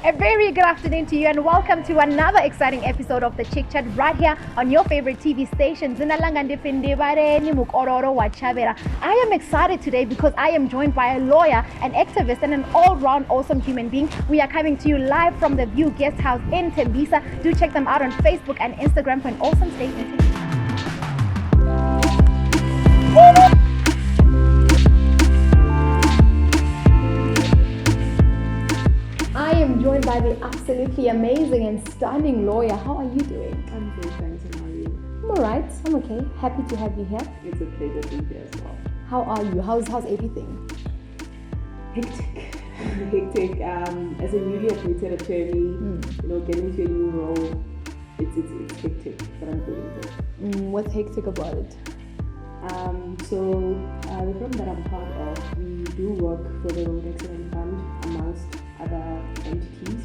A very good afternoon to you and welcome to another exciting episode of the Chick Chat right here on your favorite TV station. Nndivhaleni Netshiavhela. I am excited today because I am joined by a lawyer, an activist and an all-round awesome human being. We are coming to you live from the View Guest House in Tembisa. Do check them out on Facebook and Instagram for an awesome statement. I am joined by the absolutely amazing and stunning lawyer. How are you doing? I'm good, thanks. And how are you? I'm alright. I'm okay. Happy to have you here. It's a pleasure to be here as well. How are you? How's everything? Hectic. Hectic. As a newly appointed attorney, getting to a new role, it's hectic, but I'm doing it. What's hectic about it? So the firm that I'm part of, we do work for the Road Accident Fund amongst other entities.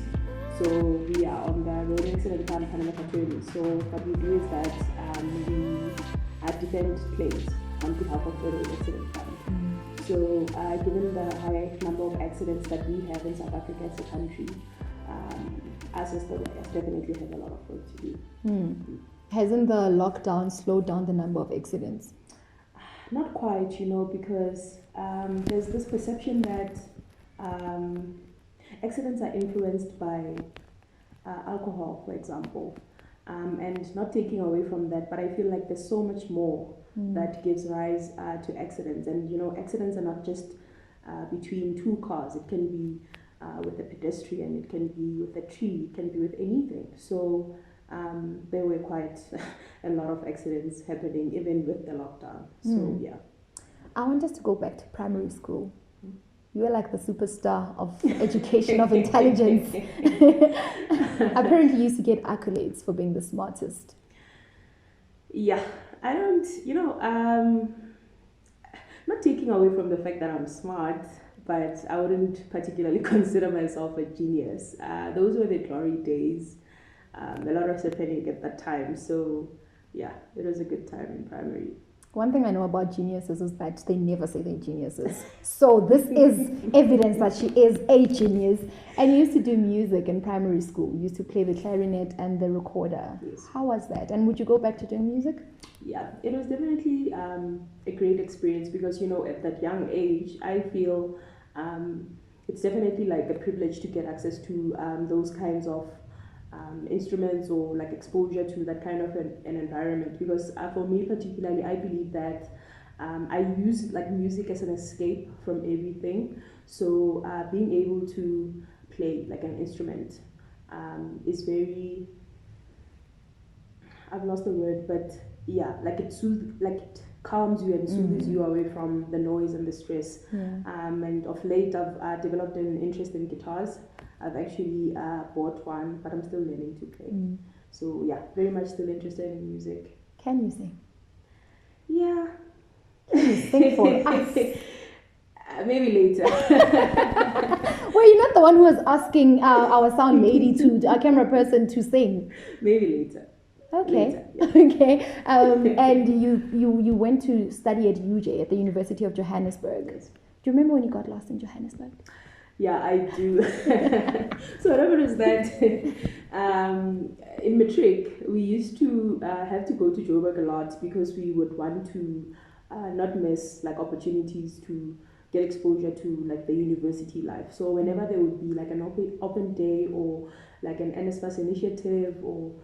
So we are on the Road Accident Fund panel of attorneys. So what we do is that we defend claims on behalf of the Road Accident Fund. So given the high number of accidents that we have in South Africa as a country, us as the lawyers definitely have a lot of work to do. Hasn't the lockdown slowed down the number of accidents? Not quite, because there's this perception that accidents are influenced by alcohol, for example, and not taking away from that, but I feel like there's so much more that gives rise to accidents. And accidents are not just between two cars. It can be with a pedestrian, it can be with a tree, it can be with anything. So there were quite a lot of accidents happening even with the lockdown. So yeah. I want us to go back to primary school. You were like the superstar of education, of intelligence. Apparently you used to get accolades for being the smartest. Yeah, I don't, not taking away from the fact that I'm smart, but I wouldn't particularly consider myself a genius. Those were the glory days. A lot was happening at that time. So yeah, it was a good time in primary. One thing I know about geniuses is that they never say they're geniuses. So this is evidence that she is a genius. And you used to do music in primary school. You used to play the clarinet and the recorder. Yes. How was that? And would you go back to doing music? Yeah, it was definitely a great experience because, at that young age, I feel it's definitely like a privilege to get access to those kinds of instruments or like exposure to that kind of an environment, because for me particularly, I believe that I use like music as an escape from everything. So being able to play like an instrument is very, I've lost the word, but yeah, like it calms you and soothes you away from the noise and the stress. And of late I've developed an interest in guitars. I've actually bought one, but I'm still learning to play. So yeah, very much still interested in music. Can you sing? Yeah. Can you sing for us? Maybe later. Well, you're not the one who was asking our sound lady our camera person to sing. Maybe later. Okay. Later, yeah. Okay. And you went to study at UJ at the University of Johannesburg. Yes. Do you remember when you got lost in Johannesburg? Yeah, I do. So what happened is that in matric, we used to have to go to Joburg a lot because we would want to not miss like opportunities to get exposure to like the university life. So whenever there would be like an open day or like an NSFAS initiative or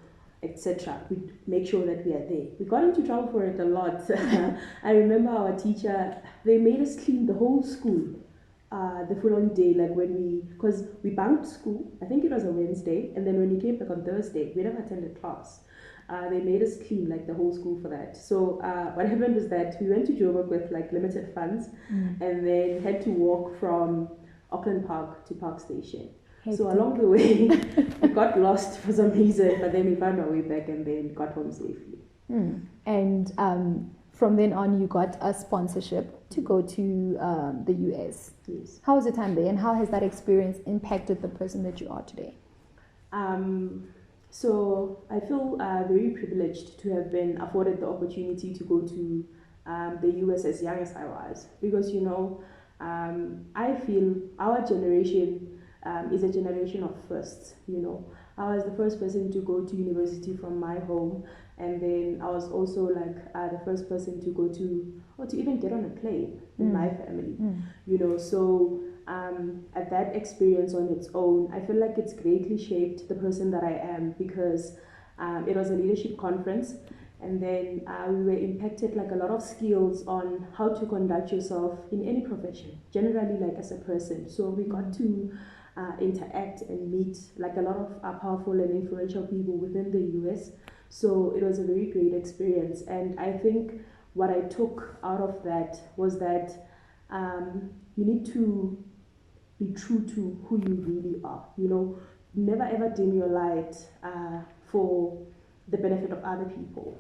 etc., we'd make sure that we are there. We got into trouble for it a lot. I remember our teacher, they made us clean the whole school. The following day, because we bunked school, I think it was a Wednesday, and then when we came back on Thursday, we never attended class. They made us clean like the whole school for that. So what happened was that we went to Joburg with like limited funds, and then had to walk from Auckland Park to Park Station. So along the way, we got lost for some reason, but then we found our way back and then got home safely. And from then on, you got a sponsorship to go to the US. Yes. How was your time there, and how has that experience impacted the person that you are today? So I feel very privileged to have been afforded the opportunity to go to the US as young as I was, because I feel our generation is a generation of firsts, you know. I was the first person to go to university from my home, and then I was also like the first person to go to, or to even get on a plane in my family, you know. So at that experience on its own, I feel like it's greatly shaped the person that I am, because it was a leadership conference, and then we were impacted like a lot of skills on how to conduct yourself in any profession, generally like as a person. So we got to interact and meet like a lot of powerful and influential people within the US. So it was a very great experience, and I think what I took out of that was that you need to be true to who you really are. You know, never ever dim your light for the benefit of other people.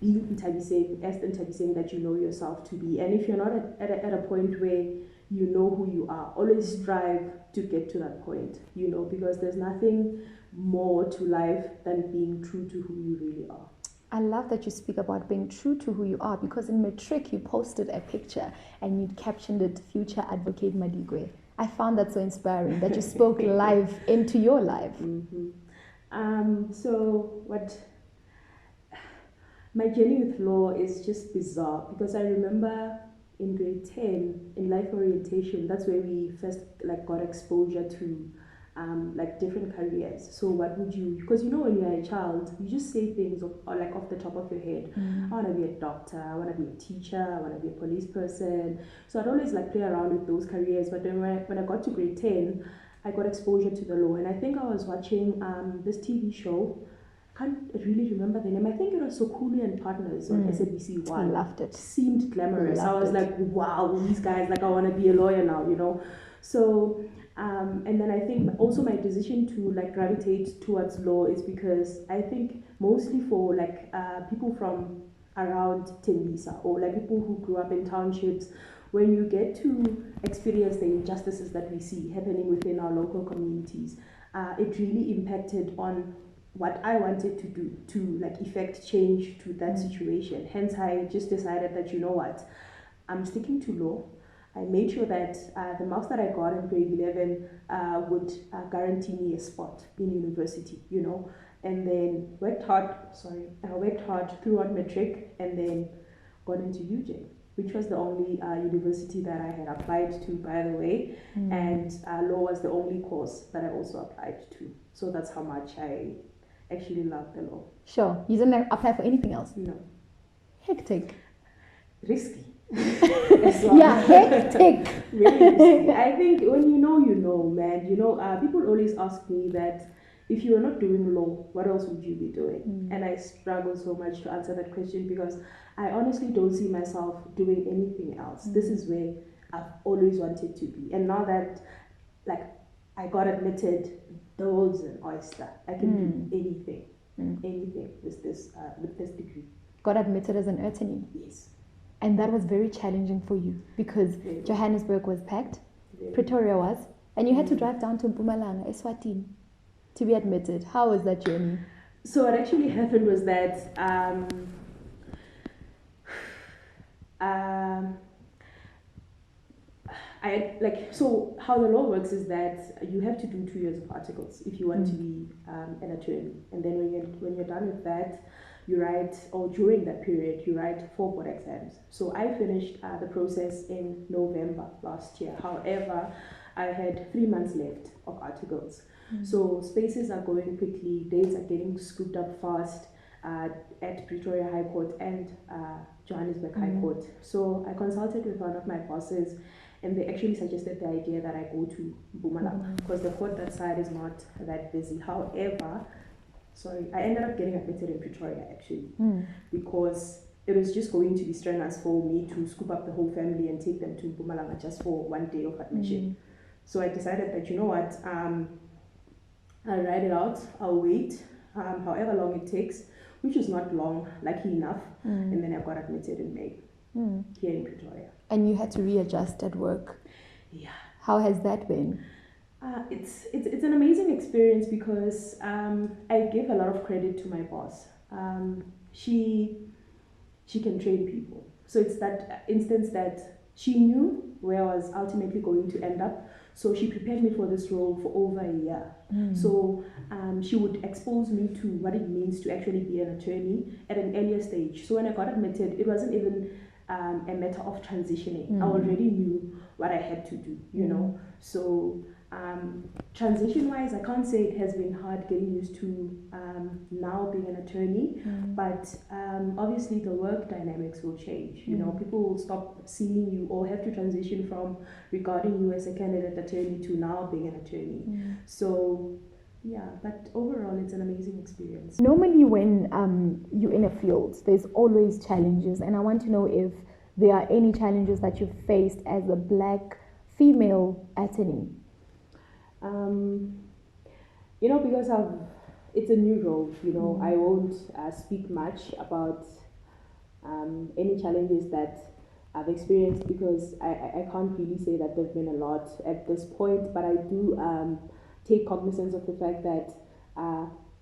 Be Nthabiseng as the Nthabiseng that you know yourself to be. And if you're not at a point where you know who you are, always strive to get to that point, you know, because there's nothing more to life than being true to who you really are. I love that you speak about being true to who you are, because in Matric you posted a picture and you captioned it "Future Advocate Madikwe." I found that so inspiring that you spoke live into your life. So what my journey with law is just bizarre, because I remember in grade 10 in life orientation, that's where we first like got exposure to like different careers. So what would you, because you know when you're a child you just say things like off the top of your head. I want to be a doctor, I want to be a teacher, I want to be a police person. So I'd always like play around with those careers. But then when I got to grade 10, I got exposure to the law, and I think I was watching this TV show. Can't really remember the name. I think it was Sokulu and Partners on SABC One. I loved it. Seemed glamorous. I was it. like, wow, these guys, like I want to be a lawyer now, you know. So, and then I think also my decision to like gravitate towards law is because I think mostly for like people from around Tembisa, or like people who grew up in townships, when you get to experience the injustices that we see happening within our local communities, it really impacted on what I wanted to do to like effect change to that situation. Hence, I just decided that, you know what, I'm sticking to law. I made sure that the marks that I got in grade 11 would guarantee me a spot in university, you know, and then worked hard throughout Matric, and then got into UJ, which was the only university that I had applied to, by the way, and law was the only course that I also applied to. So that's how much I actually love the law. Sure. You didn't apply for anything else? No. Hectic. Risky. Yeah, hectic. Really risky. I think when you know, man. You know, people always ask me that if you were not doing law, what else would you be doing? And I struggle so much to answer that question, because I honestly don't see myself doing anything else. This is where I've always wanted to be. And now that like I got admitted, the world's an oyster. I can do anything with this degree. Got admitted as an attorney. Yes. And that was very challenging for you, because Johannesburg was packed, Pretoria was, and you had to drive down to Mpumalanga, Eswatini, to be admitted. How was that journey? So what actually happened was that so how the law works is that you have to do 2 years of articles if you want to be an attorney, and then when you're done with that, you write, or during that period, you write 4 board exams. So I finished the process in November last year. However, I had 3 months left of articles. So spaces are going quickly, dates are getting scooped up fast at Pretoria High Court and Johannesburg High Court. So I consulted with one of my bosses, and they actually suggested the idea that I go to Mpumalanga, because the court that side is not that busy. However, I ended up getting admitted in Pretoria actually, because it was just going to be strenuous for me to scoop up the whole family and take them to Mpumalanga just for 1 day of admission. So I decided that, you know what, I'll ride it out, I'll wait, however long it takes, which is not long, lucky enough, and then I got admitted in May here in Pretoria. And you had to readjust at work. Yeah. How has that been? It's an amazing experience, because I give a lot of credit to my boss. She can train people. So it's that instance that she knew where I was ultimately going to end up. So she prepared me for this role for over a year. So she would expose me to what it means to actually be an attorney at an earlier stage. So when I got admitted, it wasn't even a matter of transitioning. I already knew what I had to do, you know. So transition wise, I can't say it has been hard getting used to now being an attorney, but obviously the work dynamics will change. You know, people will stop seeing you or have to transition from regarding you as a candidate attorney to now being an attorney. So yeah, but overall it's an amazing experience. Normally when you're in a field, there's always challenges, and I want to know if there are any challenges that you've faced as a black female attorney. You know, because it's a new role, you know, I won't speak much about any challenges that I've experienced, because I can't really say that there've been a lot at this point, but I do take cognizance of the fact that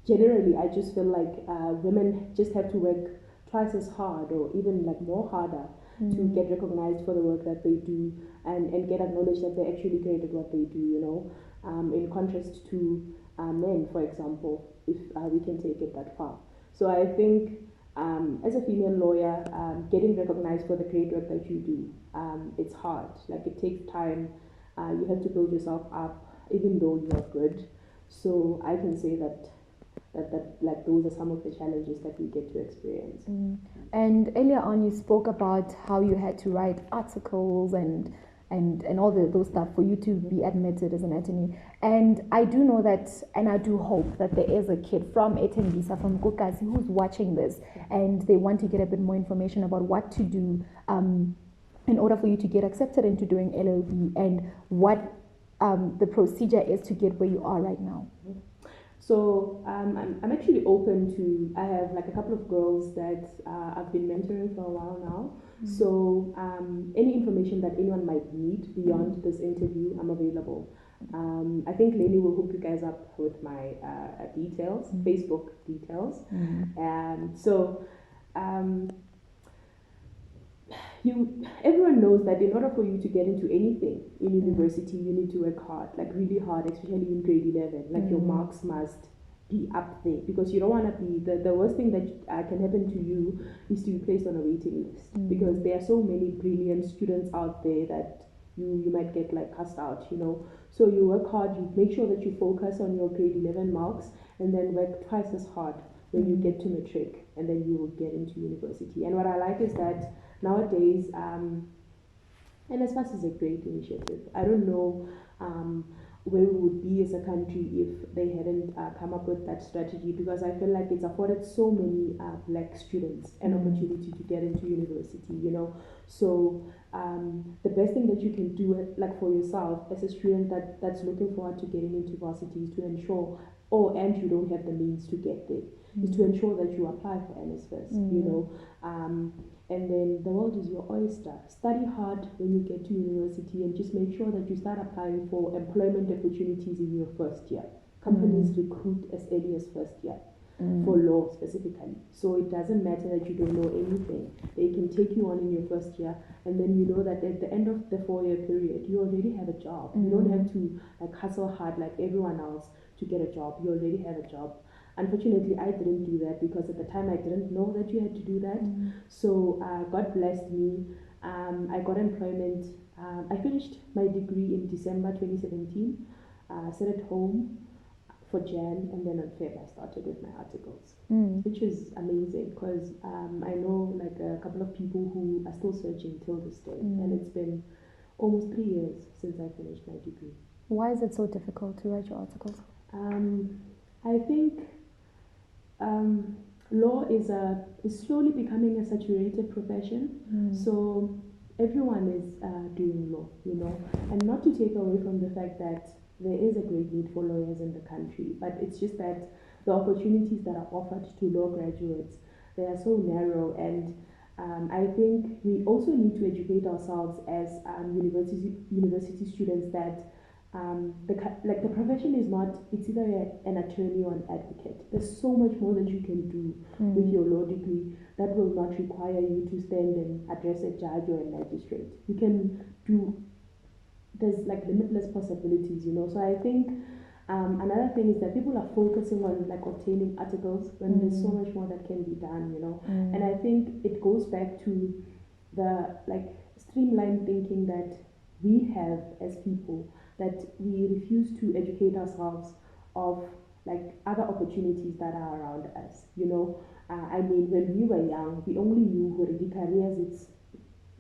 generally I just feel like women just have to work twice as hard, or even like more harder, to get recognized for the work that they do, and get acknowledged that they're actually great at what they do, you know, in contrast to men, for example, if we can take it that far. So I think as a female lawyer, getting recognized for the great work that you do, it's hard. Like, it takes time. You have to build yourself up, even though you are good. So I can say that like those are some of the challenges that we get to experience. And earlier on, you spoke about how you had to write articles and all those stuff for you to be admitted as an attorney. And I do know that, and I do hope that there is a kid from Tembisa, from Kukazi, who's watching this, and they want to get a bit more information about what to do in order for you to get accepted into doing LLB, and what the procedure is to get where you are right now. So I'm actually open to, I have like a couple of girls that I've been mentoring for a while now. So any information that anyone might need beyond this interview, I'm available. I think Leni will hook you guys up with my details, Facebook details. So everyone knows that in order for you to get into anything in university, you need to work hard, like really hard, especially in grade 11. Like your marks must be up there, because you don't want to be the worst thing that can happen to you is to be placed on a waiting list, because there are so many brilliant students out there that you might get like cast out, you know. So you work hard, you make sure that you focus on your grade 11 marks, and then work twice as hard when you get to matric, and then you will get into university. And what I like is that nowadays, and as fast as a great initiative, I don't know where we would be as a country if they hadn't come up with that strategy, because I feel like it's afforded so many black students an opportunity to get into university, you know. So the best thing that you can do, like for yourself as a student that's looking forward to getting into varsity, is to ensure, and you don't have the means to get there, is to ensure that you apply for NSFAS, you know. And then the world is your oyster. Study hard when you get to university, and just make sure that you start applying for employment opportunities in your first year. Companies recruit as early as first year, for law specifically. So it doesn't matter that you don't know anything. They can take you on in your first year, and then you know that at the end of the 4-year period, you already have a job. You don't have to like hustle hard like everyone else to get a job. You already have a job. Unfortunately, I didn't do that, because at the time I didn't know that you had to do that. So God blessed me. I got employment. I finished my degree in December 2017. Sat at home for Jan, and then on Feb I started with my articles, which is amazing, because I know like a couple of people who are still searching till this day, and it's been almost 3 years since I finished my degree. Why is it so difficult to write your articles? I think law is slowly becoming a saturated profession. So everyone is doing law, you know, and not to take away from the fact that there is a great need for lawyers in the country, but it's just that the opportunities that are offered to law graduates, they are so narrow. And I think we also need to educate ourselves as university students that the profession is not, it's either an attorney or an advocate. There's so much more that you can do with your law degree that will not require you to stand and address a judge or a magistrate. You can do there's like limitless possibilities, you know. So I think another thing is that people are focusing on like obtaining articles when there's so much more that can be done, you know. And I think it goes back to the like streamlined thinking that we have as people, that we refuse to educate ourselves of like other opportunities that are around us, you know. I mean, when we were young, we only knew who the careers. It's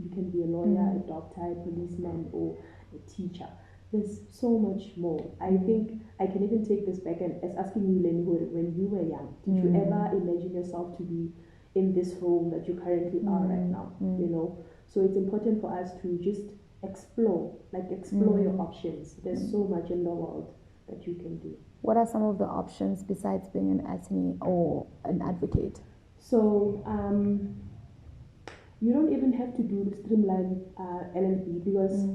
you can be a lawyer, a doctor, a policeman, or a teacher. There's so much more. I think I can even take this back and as asking you, Lenny, when you were young, did you ever imagine yourself to be in this role that you currently are right now? You know, so it's important for us to just explore your options. There's so much in the world that you can do. What are some of the options besides being an attorney or an advocate? So you don't even have to do streamline LLB, because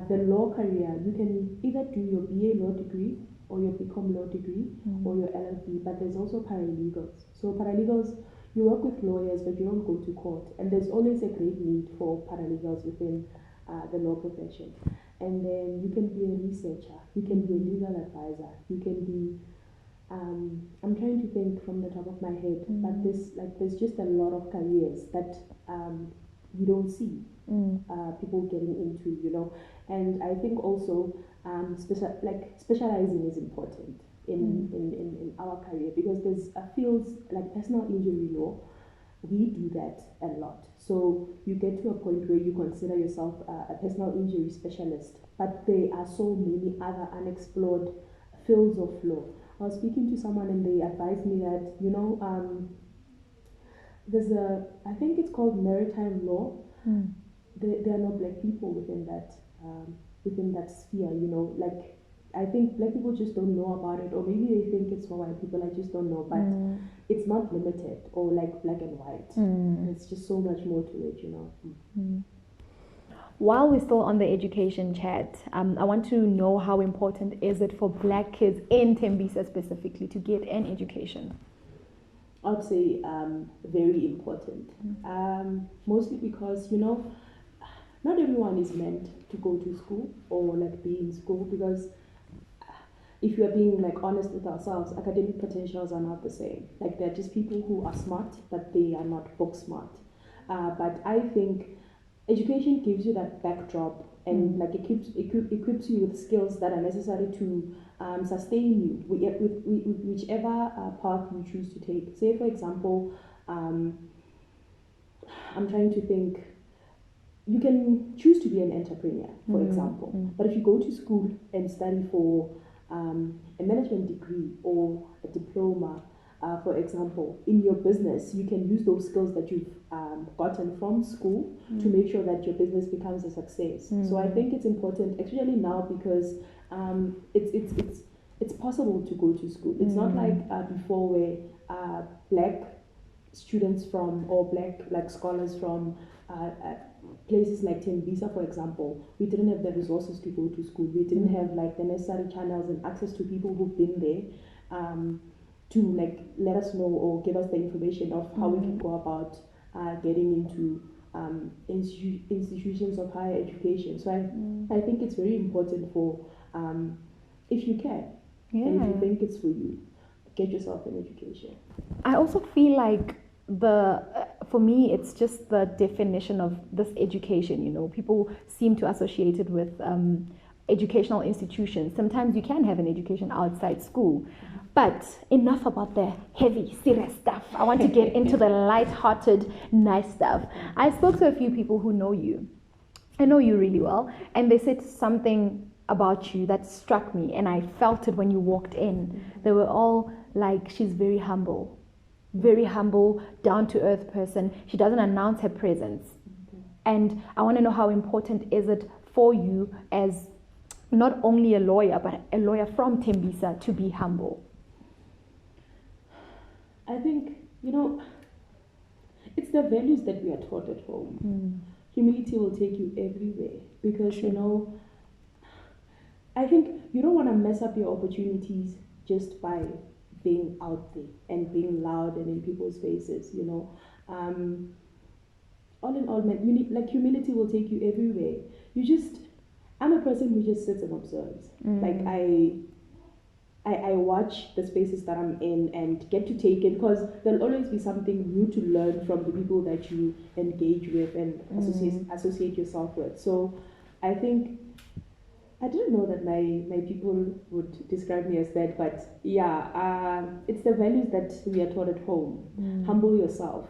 the law career, you can either do your BA law degree or your BCom law degree or your LLB, but there's also paralegals. So paralegals, you work with lawyers but you don't go to court, and there's always a great need for paralegals within the law profession. And then you can be a researcher, you can be a legal advisor, you can be I'm trying to think from the top of my head, but there's just a lot of careers that you don't see people getting into, you know. And I think also specializing is important in our career, because there's fields like personal injury law. We do that a lot. So you get to a point where you consider yourself a personal injury specialist, but there are so many other unexplored fields of law. I was speaking to someone and they advised me that, you know, there's I think it's called maritime law. There are no black people within that sphere, you know. Like, I think black people just don't know about it, or maybe they think it's for white people, I just don't know. But it's not limited or like black and white. There's just so much more to it, you know. While we're still on the education chat, I want to know how important is it for black kids in Tembisa specifically to get an education? I'd say very important. Mostly because, you know, not everyone is meant to go to school or like be in school, because if you are being like honest with ourselves, academic potentials are not the same. Like, they're just people who are smart, but they are not book smart. But I think education gives you that backdrop, and like it equips you with skills that are necessary to sustain you with whichever path you choose to take. Say, for example, I'm trying to think. You can choose to be an entrepreneur, for example, but if you go to school and study for a management degree or a diploma, for example, in your business, you can use those skills that you've gotten from school to make sure that your business becomes a success. So I think it's important, especially now, because it's possible to go to school. It's not like before, where black students from, or black scholars from places like Tembisa, for example, we didn't have the resources to go to school. We didn't have like the necessary channels and access to people who've been there to like let us know or give us the information of how we can go about getting into institutions of higher education. So I think it's very important for if you can, and if you think it's for you, get yourself an education. I also feel like for me, it's just the definition of this education. You know, people seem to associate it with educational institutions. Sometimes you can have an education outside school, but enough about the heavy, serious stuff. I want to get into the light-hearted, nice stuff. I spoke to a few people who know you. I know you really well, and they said something about you that struck me, and I felt it when you walked in. They were all like, she's very humble, down-to-earth person. She doesn't announce her presence. And I want to know, how important is it for you as not only a lawyer, but a lawyer from Tembisa, to be humble? I think, you know, it's the values that we are taught at home. Humility will take you everywhere, because, you know, I think you don't want to mess up your opportunities just by being out there and being loud and in people's faces, you know. All in all, man, you need, like, humility will take you everywhere. You just I'm a person who just sits and observes. Like I watch the spaces that I'm in and get to take it, because there'll always be something new to learn from the people that you engage with and associate yourself with. So I think I didn't know that my people would describe me as that, but yeah, it's the values that we are taught at home. Humble yourself.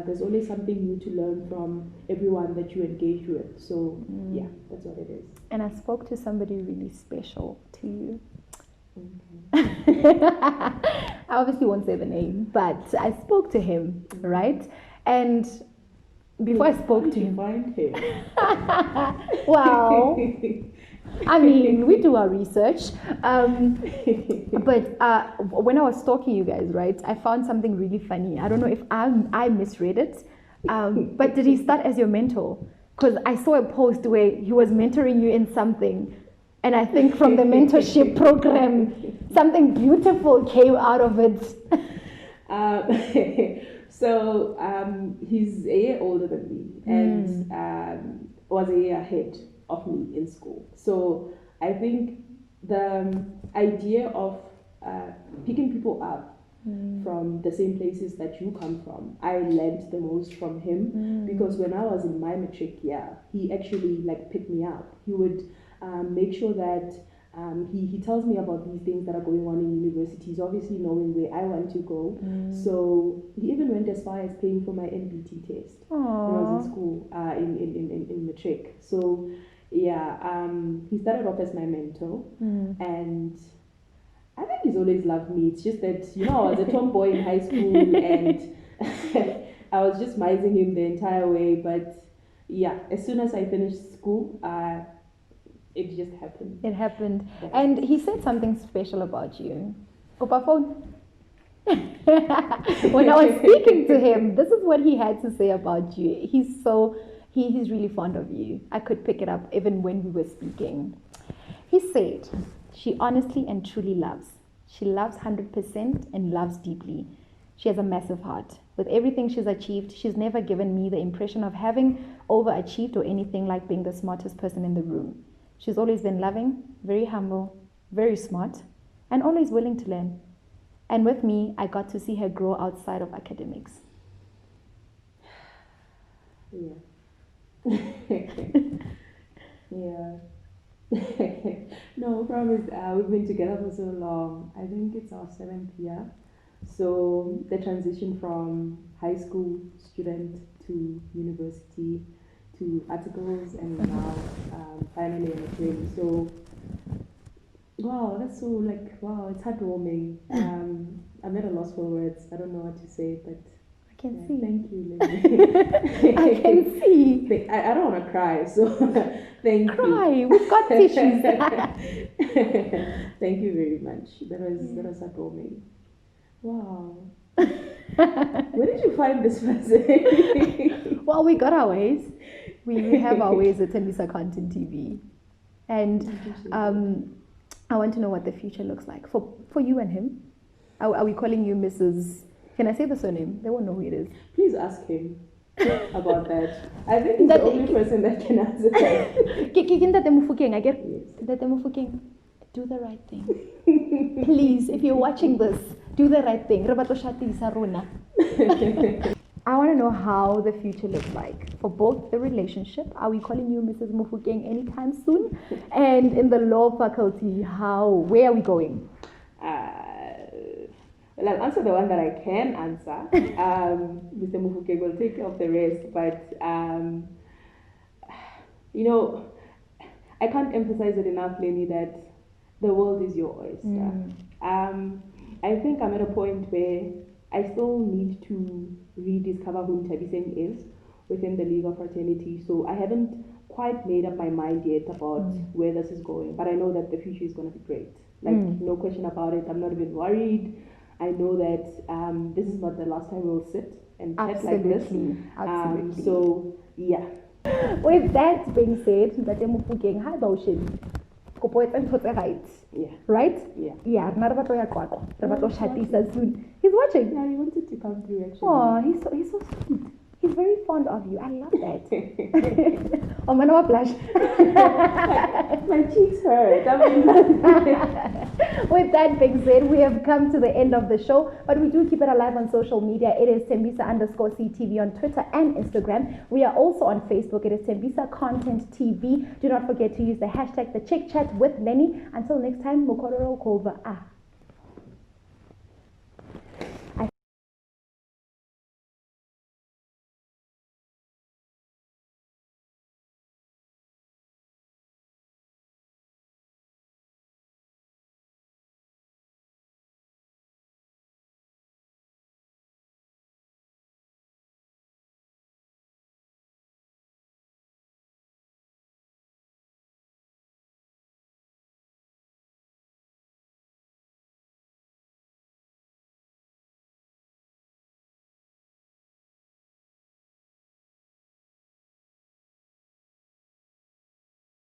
There's always something new to learn from everyone that you engage with. So yeah, that's what it is. And I spoke to somebody really special to you. Okay. I obviously won't say the name, but I spoke to him, right? And before I spoke to him, find him? Well, I mean, we do our research. But when I was stalking you guys, right, I found something really funny. I don't know if I misread it, but did he start as your mentor? Because I saw a post where he was mentoring you in something. And I think from the mentorship program, something beautiful came out of it. So he's a year older than me and was a year ahead of me in school. So I think the idea of picking people up from the same places that you come from, I learned the most from him, because when I was in my matric year, he actually like picked me up. He would make sure that he tells me about these things that are going on in universities, obviously knowing where I want to go. So he even went as far as paying for my NBT test when I was in school, in matric. So yeah, he started off as my mentor, and I think he's always loved me. It's just that, you know, I was a tomboy in high school and I was just mising him the entire way. But yeah, as soon as I finished school, it just happened. It happened. Yes. And he said something special about you. Opa phone. When I was speaking to him, this is what he had to say about you. He's really fond of you. I could pick it up even when we were speaking. He said, she honestly and truly loves. She loves 100% and loves deeply. She has a massive heart. With everything she's achieved, she's never given me the impression of having overachieved or anything like being the smartest person in the room. She's always been loving, very humble, very smart, and always willing to learn. And with me, I got to see her grow outside of academics. Yeah. Yeah. No, promise. We've been together for so long. I think it's our 7th year. So the transition from high school student to university to articles and now finally a degree. So wow, that's so wow, it's heartwarming. I'm at a loss for words. I don't know what to say, but I can see. Thank you, Leni. I can see. I don't want to cry, so thank you. Cry. We've got tissues. Thank you very much. That was heartwarming. Wow. Where did you find this person? Well, we got our ways. We have our ways at Tembisa Content TV. And I want to know what the future looks like for you and him. Are we calling you Mrs. Can I say the surname? They won't know who it is. Please ask him about that. I think he's the only person that can answer that. Yes. Do the right thing. Please, if you're watching this, do the right thing. I want to know how the future looks like for both the relationship. Are we calling you Mrs. Mufukeng anytime soon? And in the law faculty, where are we going? Well, I'll answer the one that I can answer. Mr. Mufukeng will take care of the rest. But, you know, I can't emphasize it enough, Leni, that the world is your oyster. I think I'm at a point where I still need to rediscover who Nthabiseng is within the legal fraternity. So I haven't quite made up my mind yet about where this is going. But I know that the future is going to be great. No question about it. I'm not even worried. I know that this is not the last time we'll sit and chat like this. Absolutely. So, yeah. With that being said, yeah. Right? Yeah. Yeah. He's watching. Yeah, he wanted to come through actually. Oh, he's so sweet. He's very fond of you. I love that. Oh, man, I blush. My cheeks hurt. I mean, with that being said, we have come to the end of the show, but we do keep it alive on social media. It is Tembisa_CTV on Twitter and Instagram. We are also on Facebook. It is Tembisa Content TV. Do not forget to use the hashtag The Chick Chat with Lenny. Until next time, Mukororo Kova.